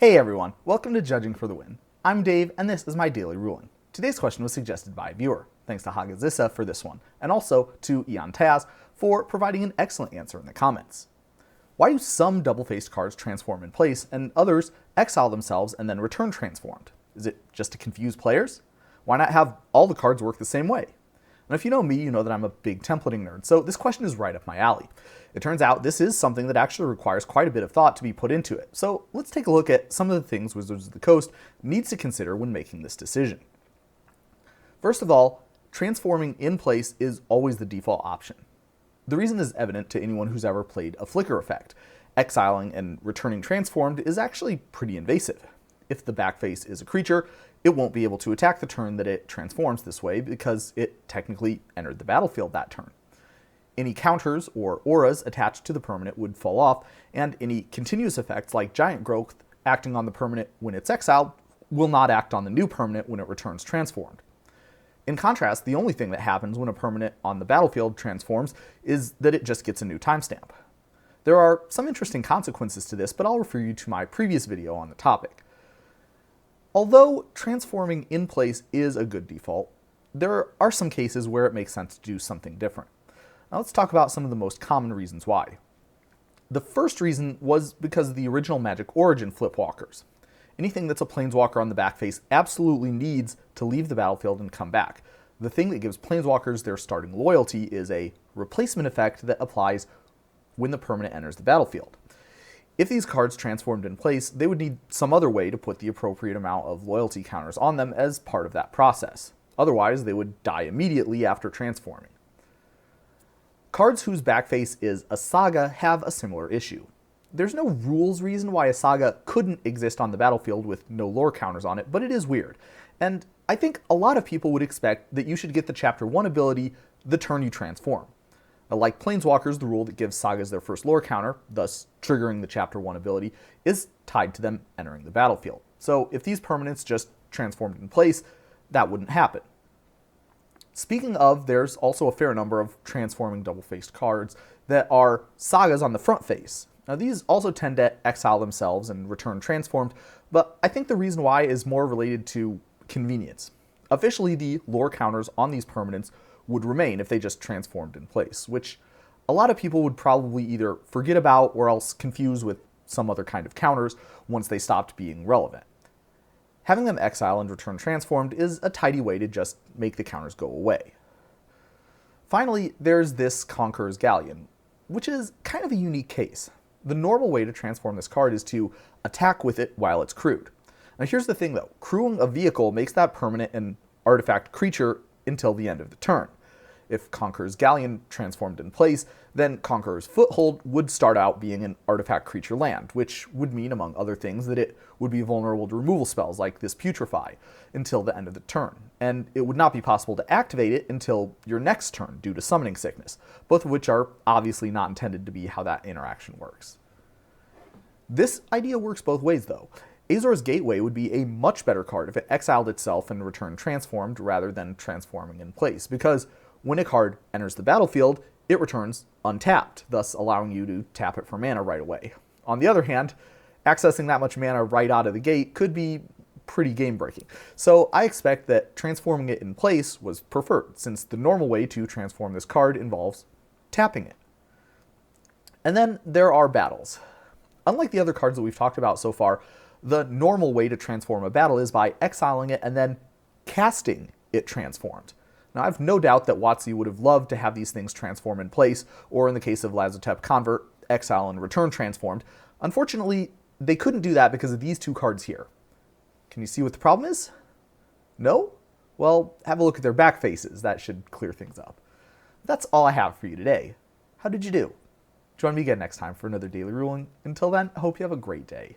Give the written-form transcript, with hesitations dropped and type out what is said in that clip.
Hey everyone, welcome to Judging for the Win. I'm Dave, and this is my daily ruling. Today's question was suggested by a viewer. Thanks to Hagazissa for this one, and also to Ian Taz for providing an excellent answer in the comments. Why do some double-faced cards transform in place, and others exile themselves and then return transformed? Is it just to confuse players? Why not have all the cards work the same way? And if you know me, you know that I'm a big templating nerd, so this question is right up my alley. It turns out this is something that actually requires quite a bit of thought to be put into it. So let's take a look at some of the things Wizards of the Coast needs to consider when making this decision. First of all, transforming in place is always the default option. The reason is evident to anyone who's ever played a flicker effect. Exiling and returning transformed is actually pretty invasive. If the back face is a creature, it won't be able to attack the turn that it transforms this way because it technically entered the battlefield that turn. Any counters or auras attached to the permanent would fall off, and any continuous effects like giant growth acting on the permanent when it's exiled will not act on the new permanent when it returns transformed. In contrast, the only thing that happens when a permanent on the battlefield transforms is that it just gets a new timestamp. There are some interesting consequences to this, but I'll refer you to my previous video on the topic. Although transforming in place is a good default, there are some cases where it makes sense to do something different. Now let's talk about some of the most common reasons why. The first reason was because of the original Magic Origin flipwalkers. Anything that's a planeswalker on the back face absolutely needs to leave the battlefield and come back. The thing that gives planeswalkers their starting loyalty is a replacement effect that applies when the permanent enters the battlefield. If these cards transformed in place, they would need some other way to put the appropriate amount of loyalty counters on them as part of that process. Otherwise, they would die immediately after transforming. Cards whose backface is a saga have a similar issue. There's no rules reason why a saga couldn't exist on the battlefield with no lore counters on it, but it is weird. And I think a lot of people would expect that you should get the Chapter 1 ability the turn you transform. Like Planeswalkers, the rule that gives sagas their first lore counter, thus triggering the Chapter 1 ability, is tied to them entering the battlefield. So if these permanents just transformed in place, that wouldn't happen. Speaking of, there's also a fair number of transforming double-faced cards that are sagas on the front face. Now these also tend to exile themselves and return transformed, but I think the reason why is more related to convenience. Officially, the lore counters on these permanents would remain if they just transformed in place, which a lot of people would probably either forget about or else confuse with some other kind of counters once they stopped being relevant. Having them exile and return transformed is a tidy way to just make the counters go away. Finally, there's this Conqueror's Galleon, which is kind of a unique case. The normal way to transform this card is to attack with it while it's crewed. Now here's the thing though, crewing a vehicle makes that permanent an artifact creature until the end of the turn. If Conqueror's Galleon transformed in place, then Conqueror's Foothold would start out being an artifact creature land, which would mean, among other things, that it would be vulnerable to removal spells like this Putrefy until the end of the turn, and it would not be possible to activate it until your next turn due to Summoning Sickness, both of which are obviously not intended to be how that interaction works. This idea works both ways though. Azor's Gateway would be a much better card if it exiled itself and returned transformed rather than transforming in place, because when a card enters the battlefield, it returns untapped, thus allowing you to tap it for mana right away. On the other hand, accessing that much mana right out of the gate could be pretty game-breaking. So I expect that transforming it in place was preferred, since the normal way to transform this card involves tapping it. And then there are battles. Unlike the other cards that we've talked about so far, the normal way to transform a battle is by exiling it and then casting it transformed. Now, I have no doubt that WotC would have loved to have these things transform in place, or in the case of Lazotep Convert, exile and return transformed. Unfortunately, they couldn't do that because of these two cards here. Can you see what the problem is? No? Well, have a look at their back faces. That should clear things up. That's all I have for you today. How did you do? Join me again next time for another Daily Ruling. Until then, I hope you have a great day.